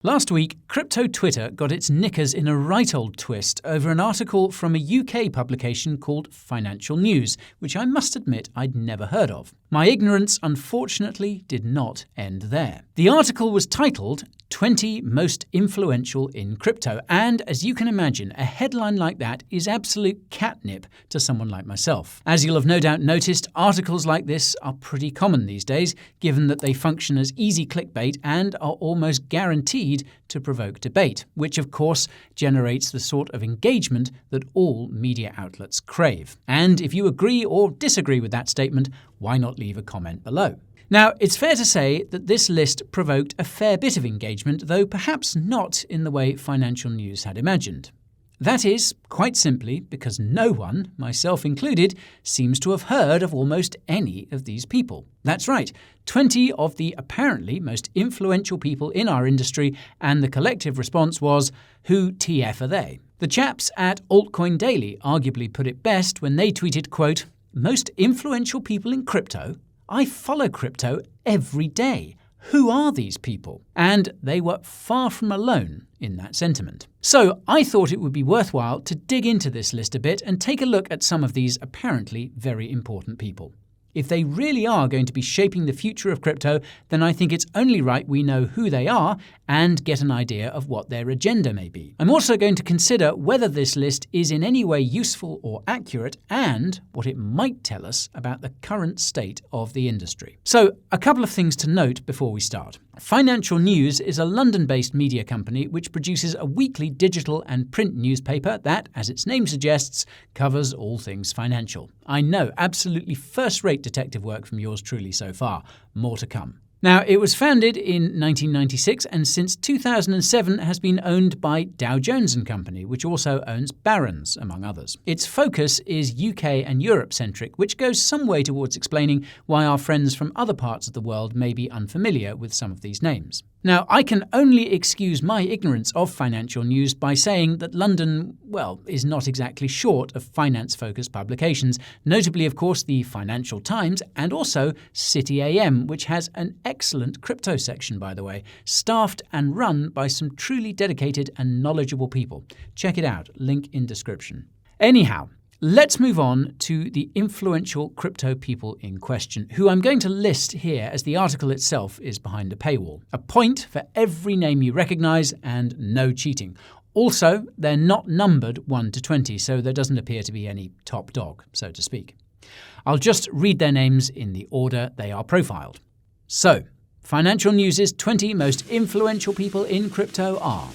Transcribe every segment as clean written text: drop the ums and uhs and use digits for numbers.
Last week, crypto Twitter got its knickers in a right old twist over an article from a UK publication called Financial News, which I must admit I'd never heard of. My ignorance, unfortunately, did not end there. The article was titled 20 Most Influential in Crypto, and as you can imagine, a headline like that is absolute catnip to someone like myself. As you'll have no doubt noticed, articles like this are pretty common these days, given that they function as easy clickbait and are almost guaranteed to provoke debate, which of course generates the sort of engagement that all media outlets crave. And if you agree or disagree with that statement, why not leave a comment below? Now, it's fair to say that this list provoked a fair bit of engagement, though perhaps not in the way Financial News had imagined. That is, quite simply, because no one, myself included, seems to have heard of almost any of these people. That's right, 20 of the apparently most influential people in our industry, and the collective response was, who TF are they? The chaps at Altcoin Daily arguably put it best when they tweeted, quote, "Most influential people in crypto? I follow crypto every day. Who are these people?" And they were far from alone in that sentiment. So I thought it would be worthwhile to dig into this list a bit and take a look at some of these apparently very important people. If they really are going to be shaping the future of crypto, then I think it's only right we know who they are and get an idea of what their agenda may be. I'm also going to consider whether this list is in any way useful or accurate and what it might tell us about the current state of the industry. So, a couple of things to note before we start. Financial News is a London-based media company which produces a weekly digital and print newspaper that, as its name suggests, covers all things financial. I know, absolutely first-rate detective work from yours truly so far. More to come. Now, it was founded in 1996 and since 2007 has been owned by Dow Jones & Company, which also owns Barron's, among others. Its focus is UK and Europe-centric, which goes some way towards explaining why our friends from other parts of the world may be unfamiliar with some of these names. Now, I can only excuse my ignorance of Financial News by saying that London, well, is not exactly short of finance-focused publications, notably, of course, the Financial Times and also City AM, which has an excellent crypto section, by the way, staffed and run by some truly dedicated and knowledgeable people. Check it out, link in description. Anyhow, let's move on to the influential crypto people in question, who I'm going to list here as the article itself is behind a paywall. A point for every name you recognize and no cheating. Also, they're not numbered 1 to 20, so there doesn't appear to be any top dog, so to speak. I'll just read their names in the order they are profiled. So, Financial News' 20 most influential people in crypto are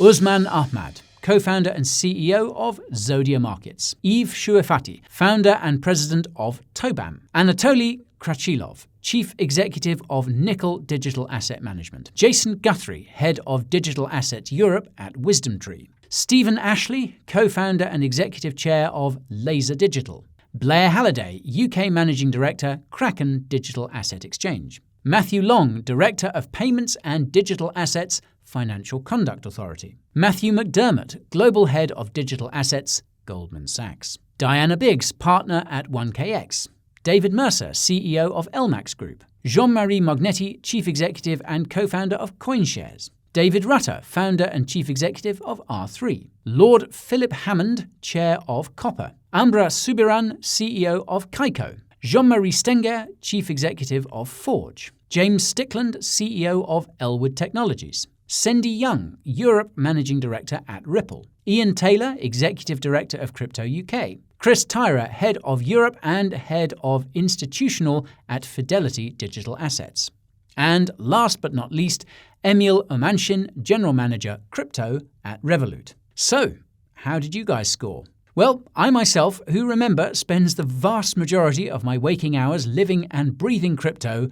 Usman Ahmad, co-founder and CEO of Zodia Markets. Eve Shuefati, founder and president of Tobam. Anatoly Krachilov, chief executive of Nickel Digital Asset Management. Jason Guthrie, head of Digital Assets Europe at WisdomTree. Stephen Ashley, co-founder and executive chair of Laser Digital. Blair Halliday, UK managing director, Kraken Digital Asset Exchange. Matthew Long, director of payments and digital assets, Financial Conduct Authority. Matthew McDermott, Global Head of Digital Assets, Goldman Sachs. Diana Biggs, Partner at 1KX. David Mercer, CEO of LMAX Group. Jean-Marie Mognetti, Chief Executive and Co-founder of CoinShares. David Rutter, Founder and Chief Executive of R3. Lord Philip Hammond, Chair of Copper. Ambra Subiran, CEO of Kaiko. Jean-Marie Stenger, Chief Executive of Forge. James Stickland, CEO of Elwood Technologies. Sendi Young, Europe Managing Director at Ripple. Ian Taylor, Executive Director of Crypto UK. Chris Tyra, Head of Europe and Head of Institutional at Fidelity Digital Assets. And last but not least, Emil Omanshin, General Manager Crypto at Revolut. So, how did you guys score? Well, I myself, who remember spends the vast majority of my waking hours living and breathing crypto,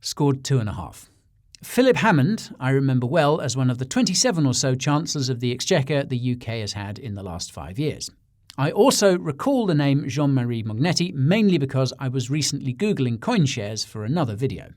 scored 2.5. Philip Hammond, I remember well as one of the 27 or so Chancellors of the Exchequer the UK has had in the last 5 years. I also recall the name Jean-Marie Mognetti mainly because I was recently Googling CoinShares for another video.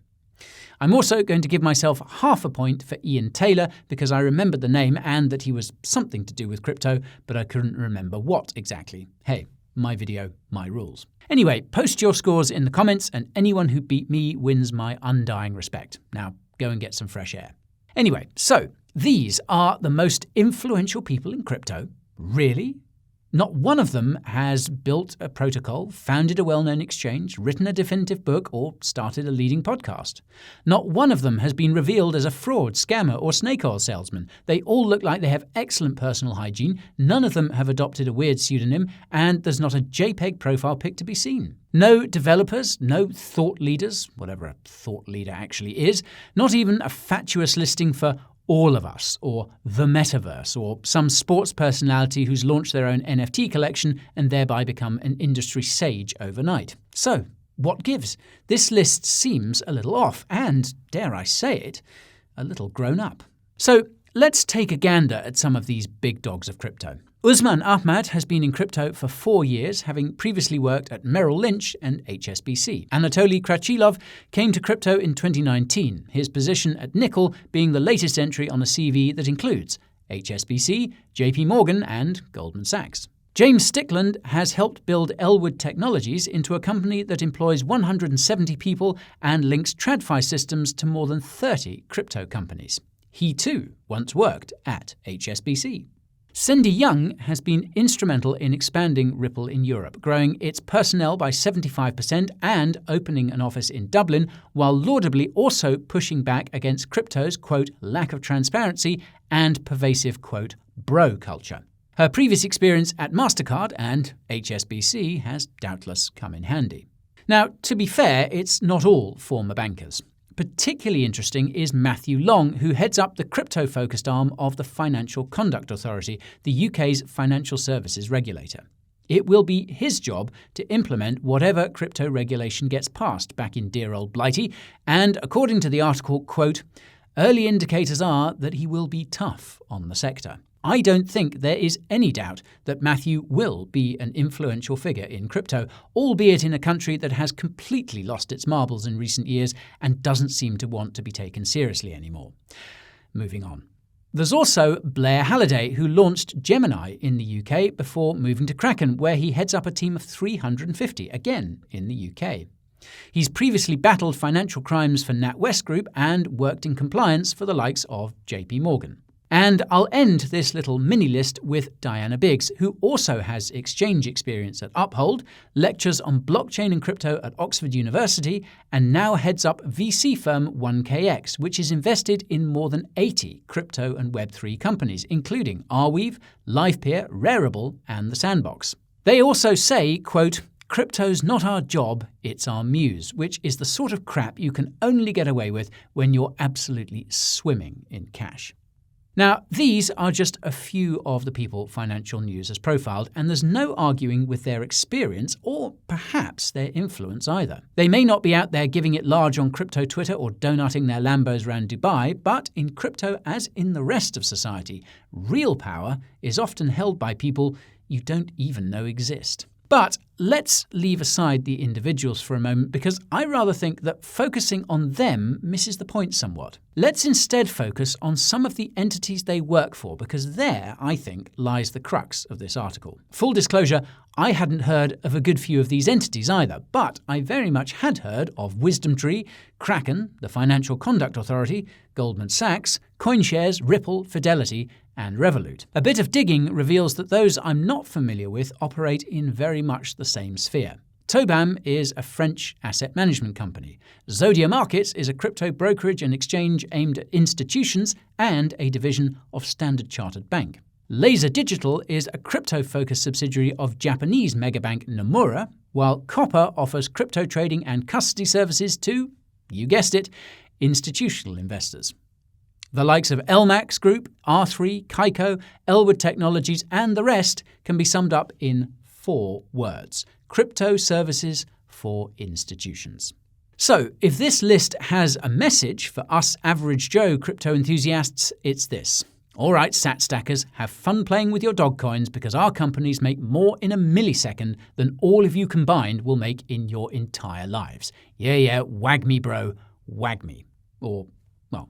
I'm also going to give myself half a point for Ian Taylor because I remembered the name and that he was something to do with crypto, but I couldn't remember what exactly. Hey, my video, my rules. Anyway, post your scores in the comments and anyone who beat me wins my undying respect. Now, go and get some fresh air. Anyway, so these are the most influential people in crypto. Really? Not one of them has built a protocol, founded a well-known exchange, written a definitive book, or started a leading podcast. Not one of them has been revealed as a fraud, scammer, or snake oil salesman. They all look like they have excellent personal hygiene. None of them have adopted a weird pseudonym, and there's not a JPEG profile pic to be seen. No developers, no thought leaders, whatever a thought leader actually is, not even a fatuous listing for All of Us, or the Metaverse, or some sports personality who's launched their own NFT collection and thereby become an industry sage overnight. So, what gives? This list seems a little off and, dare I say it, a little grown up. So, let's take a gander at some of these big dogs of crypto. Usman Ahmad has been in crypto for 4 years, having previously worked at Merrill Lynch and HSBC. Anatoly Krachilov came to crypto in 2019, his position at Nickel being the latest entry on a CV that includes HSBC, JP Morgan, and Goldman Sachs. James Stickland has helped build Elwood Technologies into a company that employs 170 people and links TradFi systems to more than 30 crypto companies. He too once worked at HSBC. Cindy Young has been instrumental in expanding Ripple in Europe, growing its personnel by 75% and opening an office in Dublin, while laudably also pushing back against crypto's, quote, lack of transparency and pervasive, quote, bro culture. Her previous experience at MasterCard and HSBC has doubtless come in handy. Now, to be fair, it's not all former bankers. Particularly interesting is Matthew Long, who heads up the crypto-focused arm of the Financial Conduct Authority, the UK's financial services regulator. It will be his job to implement whatever crypto regulation gets passed back in dear old Blighty, and according to the article, quote, early indicators are that he will be tough on the sector. I don't think there is any doubt that Matthew will be an influential figure in crypto, albeit in a country that has completely lost its marbles in recent years and doesn't seem to want to be taken seriously anymore. Moving on. There's also Blair Halliday, who launched Gemini in the UK before moving to Kraken, where he heads up a team of 350, again in the UK. He's previously battled financial crimes for NatWest Group and worked in compliance for the likes of JP Morgan. And I'll end this little mini-list with Diana Biggs, who also has exchange experience at Uphold, lectures on blockchain and crypto at Oxford University, and now heads up VC firm 1KX, which is invested in more than 80 crypto and Web3 companies, including Arweave, Livepeer, Rarible, and The Sandbox. They also say, quote, crypto's not our job, it's our muse, which is the sort of crap you can only get away with when you're absolutely swimming in cash. Now, these are just a few of the people Financial News has profiled, and there's no arguing with their experience or perhaps their influence either. They may not be out there giving it large on crypto Twitter or donutting their Lambos around Dubai, but in crypto, as in the rest of society, real power is often held by people you don't even know exist. But let's leave aside the individuals for a moment, because I rather think that focusing on them misses the point somewhat. Let's instead focus on some of the entities they work for, because there, I think, lies the crux of this article. Full disclosure, I hadn't heard of a good few of these entities either, but I very much had heard of WisdomTree, Kraken, the Financial Conduct Authority, Goldman Sachs, CoinShares, Ripple, Fidelity, and Revolut. A bit of digging reveals that those I'm not familiar with operate in very much the same sphere. Tobam is a French asset management company. Zodia Markets is a crypto brokerage and exchange aimed at institutions and a division of Standard Chartered Bank. Laser Digital is a crypto-focused subsidiary of Japanese megabank Nomura, while Copper offers crypto trading and custody services to, you guessed it, institutional investors. The likes of LMAX Group, R3, Kaiko, Elwood Technologies, and the rest can be summed up in 4 words: crypto services for institutions. So, if this list has a message for us average Joe crypto enthusiasts, it's this. All right, sat stackers, have fun playing with your dog coins, because our companies make more in a millisecond than all of you combined will make in your entire lives. Yeah, wag me, bro, wag me. Or, well,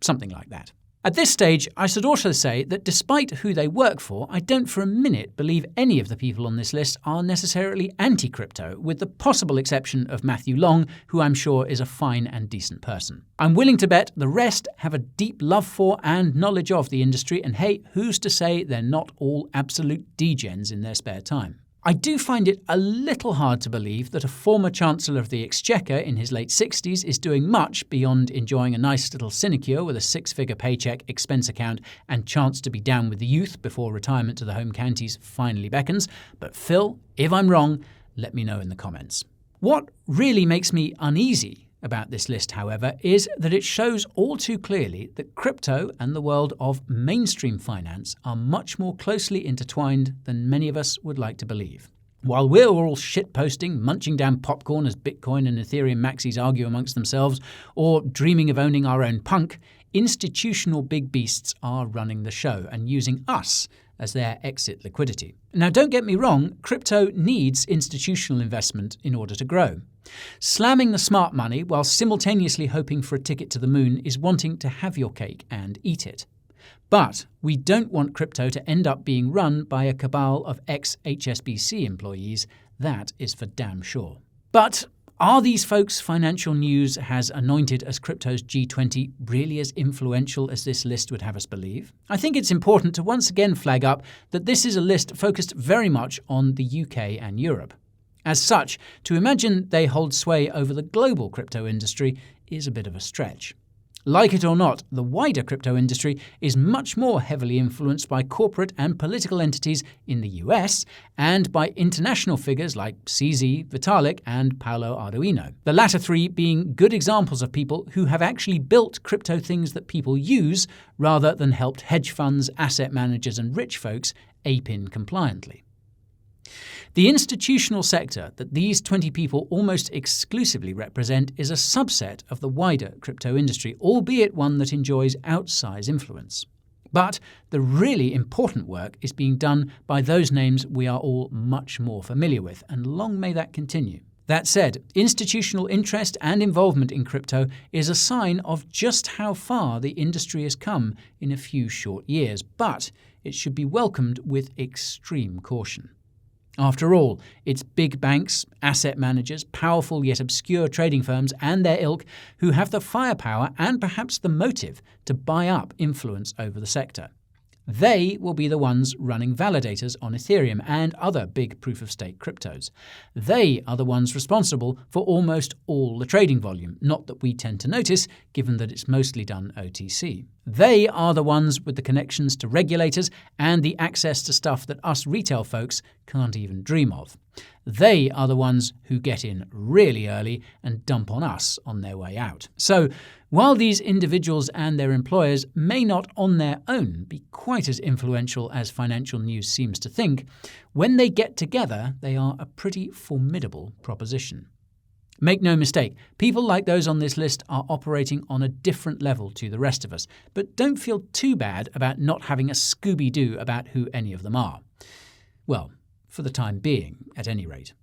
something like that. At this stage, I should also say that despite who they work for, I don't for a minute believe any of the people on this list are necessarily anti-crypto, with the possible exception of Matthew Long, who I'm sure is a fine and decent person. I'm willing to bet the rest have a deep love for and knowledge of the industry, and hey, who's to say they're not all absolute degens in their spare time? I do find it a little hard to believe that a former Chancellor of the Exchequer in his late 60s is doing much beyond enjoying a nice little sinecure with a six-figure paycheck, expense account, and chance to be down with the youth before retirement to the home counties finally beckons. But Phil, if I'm wrong, let me know in the comments. What really makes me uneasy about this list, however, is that it shows all too clearly that crypto and the world of mainstream finance are much more closely intertwined than many of us would like to believe. While we're all shitposting, munching down popcorn as Bitcoin and Ethereum maxis argue amongst themselves, or dreaming of owning our own punk, institutional big beasts are running the show and using us as their exit liquidity. Now, don't get me wrong, crypto needs institutional investment in order to grow. Slamming the smart money while simultaneously hoping for a ticket to the moon is wanting to have your cake and eat it. But we don't want crypto to end up being run by a cabal of ex-HSBC employees. That is for damn sure. But are these folks Financial News has anointed as crypto's G20 really as influential as this list would have us believe? I think it's important to once again flag up that this is a list focused very much on the UK and Europe. As such, to imagine they hold sway over the global crypto industry is a bit of a stretch. Like it or not, the wider crypto industry is much more heavily influenced by corporate and political entities in the US and by international figures like CZ, Vitalik, and Paolo Ardoino. The latter three being good examples of people who have actually built crypto things that people use rather than helped hedge funds, asset managers, and rich folks ape in compliantly. The institutional sector that these 20 people almost exclusively represent is a subset of the wider crypto industry, albeit one that enjoys outsized influence. But the really important work is being done by those names we are all much more familiar with, and long may that continue. That said, institutional interest and involvement in crypto is a sign of just how far the industry has come in a few short years, but it should be welcomed with extreme caution. After all, it's big banks, asset managers, powerful yet obscure trading firms and their ilk who have the firepower and perhaps the motive to buy up influence over the sector. They will be the ones running validators on Ethereum and other big proof-of-stake cryptos. They are the ones responsible for almost all the trading volume, not that we tend to notice, given that it's mostly done OTC. They are the ones with the connections to regulators and the access to stuff that us retail folks can't even dream of. They are the ones who get in really early and dump on us on their way out. So, while these individuals and their employers may not on their own be quite as influential as Financial News seems to think, when they get together, they are a pretty formidable proposition. Make no mistake, people like those on this list are operating on a different level to the rest of us, but don't feel too bad about not having a Scooby-Doo about who any of them are. Well, for the time being, at any rate.